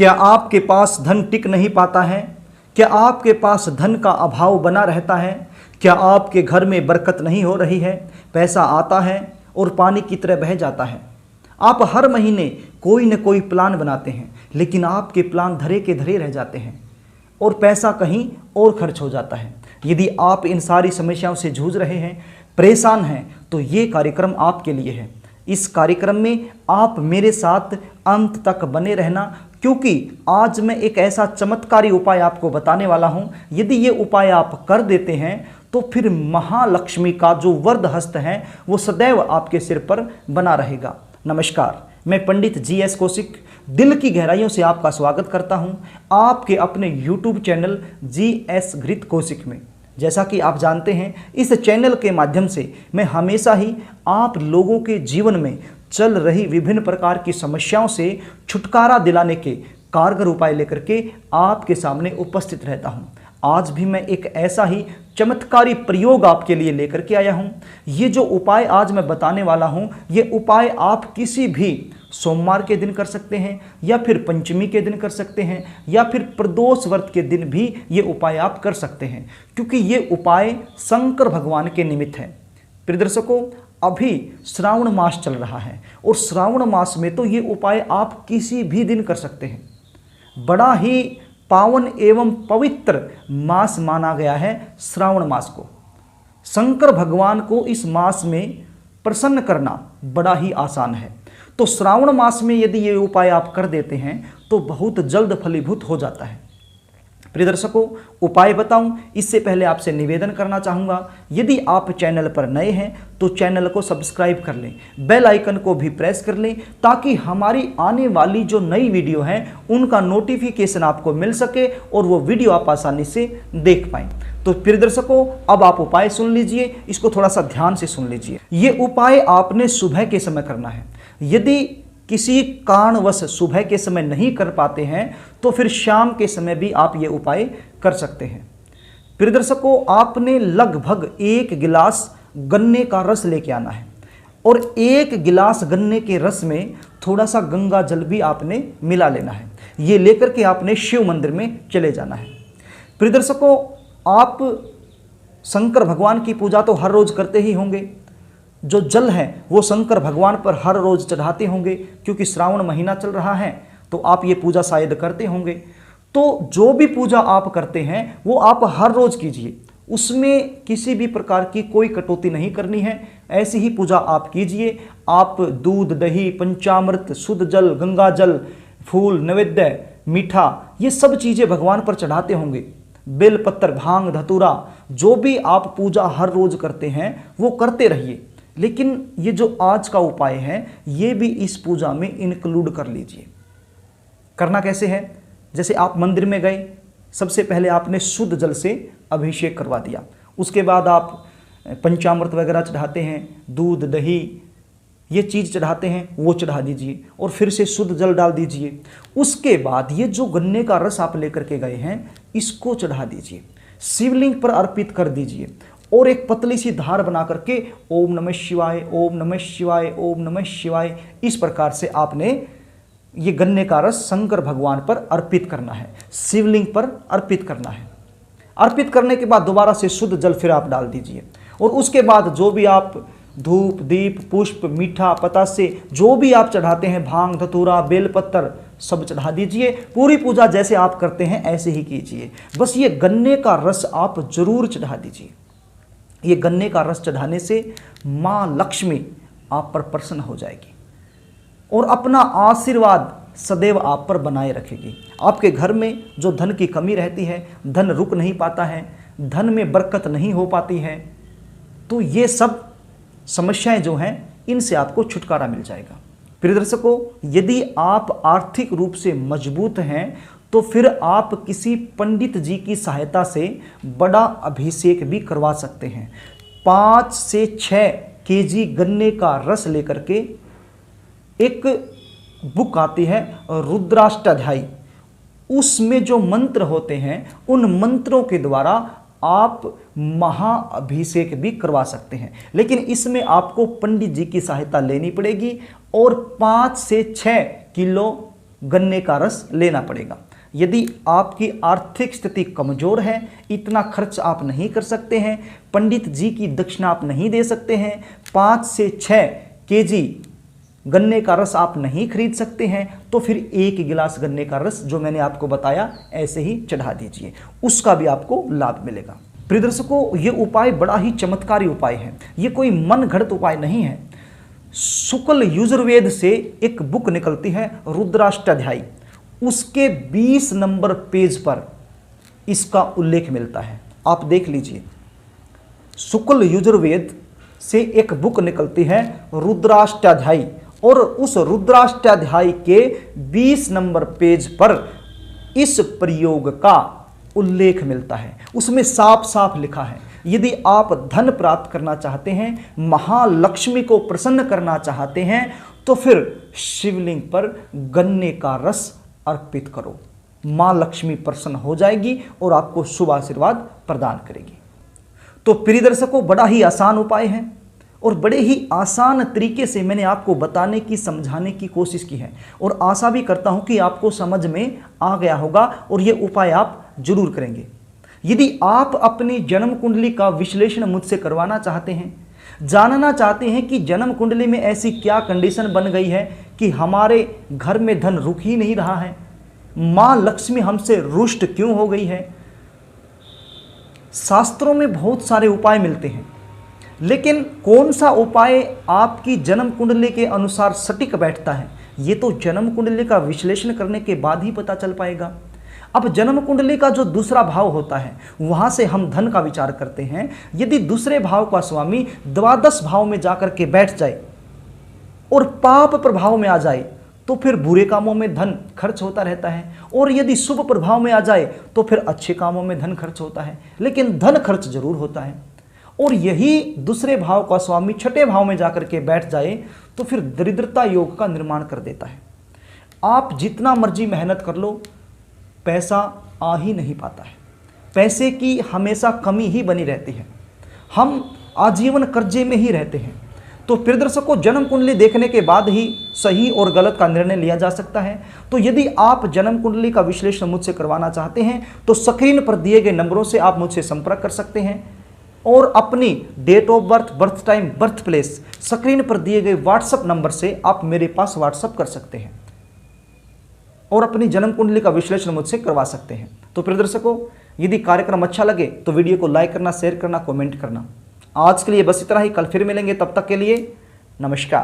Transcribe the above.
क्या आपके पास धन टिक नहीं पाता है? क्या आपके पास धन का अभाव बना रहता है? क्या आपके घर में बरकत नहीं हो रही है? पैसा आता है और पानी की तरह बह जाता है। आप हर महीने कोई न कोई प्लान बनाते हैं, लेकिन आपके प्लान धरे के धरे रह जाते हैं और पैसा कहीं और खर्च हो जाता है। यदि आप इन सारी समस्याओं से जूझ रहे हैं, परेशान हैं, तो ये कार्यक्रम आपके लिए है। इस कार्यक्रम में आप मेरे साथ अंत तक बने रहना, क्योंकि आज मैं एक ऐसा चमत्कारी उपाय आपको बताने वाला हूं। यदि ये उपाय आप कर देते हैं तो फिर महालक्ष्मी का जो वरद हस्त है वो सदैव आपके सिर पर बना रहेगा। नमस्कार, मैं पंडित GS कौशिक दिल की गहराइयों से आपका स्वागत करता हूं आपके अपने YouTube चैनल GS घृत कौशिक में। जैसा कि आप जानते हैं, इस चैनल के माध्यम से मैं हमेशा ही आप लोगों के जीवन में चल रही विभिन्न प्रकार की समस्याओं से छुटकारा दिलाने के कारगर उपाय लेकर के आपके सामने उपस्थित रहता हूं। आज भी मैं एक ऐसा ही चमत्कारी प्रयोग आपके लिए लेकर के आया हूं। ये जो उपाय आज मैं बताने वाला हूं, ये उपाय आप किसी भी सोमवार के दिन कर सकते हैं, या फिर पंचमी के दिन कर सकते हैं, या फिर प्रदोष व्रत के दिन भी ये उपाय आप कर सकते हैं, क्योंकि ये उपाय शंकर भगवान के निमित्त है। प्रिय दर्शकों, अभी श्रावण मास चल रहा है और श्रावण मास में तो ये उपाय आप किसी भी दिन कर सकते हैं। बड़ा ही पावन एवं पवित्र मास माना गया है श्रावण मास को। शंकर भगवान को इस मास में प्रसन्न करना बड़ा ही आसान है। तो श्रावण मास में यदि ये उपाय आप कर देते हैं तो बहुत जल्द फलीभूत हो जाता है। प्रिय दर्शकों, उपाय बताऊं इससे पहले आपसे निवेदन करना चाहूँगा, यदि आप चैनल पर नए हैं तो चैनल को सब्सक्राइब कर लें, बेल आइकन को भी प्रेस कर लें, ताकि हमारी आने वाली जो नई वीडियो है उनका नोटिफिकेशन आपको मिल सके और वो वीडियो आप आसानी से देख पाएँ। तो प्रिय दर्शकों, अब आप उपाय सुन लीजिए, इसको थोड़ा सा ध्यान से सुन लीजिए। ये उपाय आपने सुबह के समय करना है। यदि किसी कारणवश सुबह के समय नहीं कर पाते हैं तो फिर शाम के समय भी आप ये उपाय कर सकते हैं। प्रिय दर्शकों, आपने लगभग 1 गिलास गन्ने का रस लेके आना है और 1 गिलास गन्ने के रस में थोड़ा सा गंगा जल भी आपने मिला लेना है। ये लेकर के आपने शिव मंदिर में चले जाना है। प्रिय दर्शकों, आप शंकर भगवान की पूजा तो हर रोज करते ही होंगे। जो जल है वो शंकर भगवान पर हर रोज चढ़ाते होंगे, क्योंकि श्रावण महीना चल रहा है तो आप ये पूजा शायद करते होंगे। तो जो भी पूजा आप करते हैं वो आप हर रोज कीजिए, उसमें किसी भी प्रकार की कोई कटौती नहीं करनी है। ऐसी ही पूजा आप कीजिए। आप दूध, दही, पंचामृत, शुद्ध जल, गंगा जल, फूल, नैवेद्य, मीठा, ये सब चीज़ें भगवान पर चढ़ाते होंगे। बेलपत्र, भांग, धतूरा, जो भी आप पूजा हर रोज करते हैं वो करते रहिए। लेकिन ये जो आज का उपाय है ये भी इस पूजा में इंक्लूड कर लीजिए। करना कैसे है? जैसे आप मंदिर में गए, सबसे पहले आपने शुद्ध जल से अभिषेक करवा दिया, उसके बाद आप पंचामृत वगैरह चढ़ाते हैं, दूध, दही, ये चीज़ चढ़ाते हैं, वो चढ़ा दीजिए और फिर से शुद्ध जल डाल दीजिए। उसके बाद ये जो गन्ने का रस आप लेकर के गए हैं इसको चढ़ा दीजिए, शिवलिंग पर अर्पित कर दीजिए और एक पतली सी धार बना करके ओम नमः शिवाय, ओम नमः शिवाय, ओम नमः शिवाय, इस प्रकार से आपने ये गन्ने का रस शंकर भगवान पर अर्पित करना है, शिवलिंग पर अर्पित करना है। अर्पित करने के बाद दोबारा से शुद्ध जल फिर आप डाल दीजिए और उसके बाद जो भी आप धूप, दीप, पुष्प, मीठा, पतासे, जो भी आप चढ़ाते हैं, भांग, धतूरा, बेलपत्र, सब चढ़ा दीजिए। पूरी पूजा जैसे आप करते हैं ऐसे ही कीजिए। बस ये गन्ने का रस आप जरूर चढ़ा दीजिए। ये गन्ने का रस चढ़ाने से माँ लक्ष्मी आप पर प्रसन्न हो जाएगी और अपना आशीर्वाद सदैव आप पर बनाए रखेगी। आपके घर में जो धन की कमी रहती है, धन रुक नहीं पाता है, धन में बरकत नहीं हो पाती है, तो ये सब समस्याएं जो हैं इनसे आपको छुटकारा मिल जाएगा। प्रिय दर्शकों, यदि आप आर्थिक रूप से मजबूत हैं तो फिर आप किसी पंडित जी की सहायता से बड़ा अभिषेक भी करवा सकते हैं। 5 से 6 केजी गन्ने का रस लेकर के एक बुक आती है रुद्राष्टाध्यायी, उसमें जो मंत्र होते हैं उन मंत्रों के द्वारा आप महाअभिषेक भी करवा सकते हैं। लेकिन इसमें आपको पंडित जी की सहायता लेनी पड़ेगी और 5 से 6 किलो गन्ने का रस लेना पड़ेगा। यदि आपकी आर्थिक स्थिति कमज़ोर है, इतना खर्च आप नहीं कर सकते हैं, पंडित जी की दक्षिणा आप नहीं दे सकते हैं, 5 से 6 केजी गन्ने का रस आप नहीं खरीद सकते हैं, तो फिर 1 गिलास गन्ने का रस जो मैंने आपको बताया ऐसे ही चढ़ा दीजिए, उसका भी आपको लाभ मिलेगा। प्रिय दर्शकों, ये उपाय बड़ा ही चमत्कारी उपाय है, ये कोई मन घड़त उपाय नहीं है। शुक्ल यजुर्वेद से एक बुक निकलती है रुद्राष्टाध्यायी, उसके 20 नंबर पेज पर इसका उल्लेख मिलता है, आप देख लीजिए। शुक्ल यजुर्वेद से एक बुक निकलती है रुद्राष्टाध्यायी, और उस रुद्राष्टाध्यायी के 20 नंबर पेज पर इस प्रयोग का उल्लेख मिलता है। उसमें साफ साफ लिखा है, यदि आप धन प्राप्त करना चाहते हैं, महालक्ष्मी को प्रसन्न करना चाहते हैं, तो फिर शिवलिंग पर गन्ने का रस अर्पित करो, मां लक्ष्मी प्रसन्न हो जाएगी और आपको शुभ आशीर्वाद प्रदान करेगी। तो प्रिय दर्शकों, बड़ा ही आसान उपाय है और बड़े ही आसान तरीके से मैंने आपको बताने की, समझाने की कोशिश की है, और आशा भी करता हूं कि आपको समझ में आ गया होगा और ये उपाय आप जरूर करेंगे। यदि आप अपनी जन्म कुंडली का विश्लेषण मुझसे करवाना चाहते हैं, जानना चाहते हैं कि जन्म कुंडली में ऐसी क्या कंडीशन बन गई है कि हमारे घर में धन रुक ही नहीं रहा है, मां लक्ष्मी हमसे रुष्ट क्यों हो गई है। शास्त्रों में बहुत सारे उपाय मिलते हैं, लेकिन कौन सा उपाय आपकी जन्म कुंडली के अनुसार सटीक बैठता है, ये तो जन्म कुंडली का विश्लेषण करने के बाद ही पता चल पाएगा। अब जन्म कुंडली का जो दूसरा भाव होता है, वहां से हम धन का विचार करते हैं। यदि दूसरे भाव का स्वामी द्वादश भाव में जाकर के बैठ जाए और पाप प्रभाव में आ जाए, तो फिर बुरे कामों में धन खर्च होता रहता है, और यदि शुभ प्रभाव में आ जाए तो फिर अच्छे कामों में धन खर्च होता है, लेकिन धन खर्च जरूर होता है। और यही दूसरे भाव का स्वामी छठे भाव में जाकर के बैठ जाए तो फिर दरिद्रता योग का निर्माण कर देता है। आप जितना मर्जी मेहनत कर लो, पैसा आ ही नहीं पाता है, पैसे की हमेशा कमी ही बनी रहती है, हम आजीवन कर्जे में ही रहते हैं। तो प्रिय दर्शकों, जन्म कुंडली देखने के बाद ही सही और गलत का निर्णय लिया जा सकता है। तो यदि आप जन्म कुंडली का विश्लेषण मुझसे करवाना चाहते हैं तो स्क्रीन पर दिए गए नंबरों से आप मुझसे संपर्क कर सकते हैं, और अपनी date of birth, birth time, birth place screen पर दिए गए व्हाट्सएप नंबर से आप मेरे पास व्हाट्सएप कर सकते हैं और अपनी जन्म कुंडली का विश्लेषण मुझसे करवा सकते हैं। तो प्रिय दर्शकों, यदि कार्यक्रम अच्छा लगे तो वीडियो को लाइक करना, शेयर करना, कमेंट करना। आज के लिए बस इतना ही, कल फिर मिलेंगे, तब तक के लिए नमस्कार।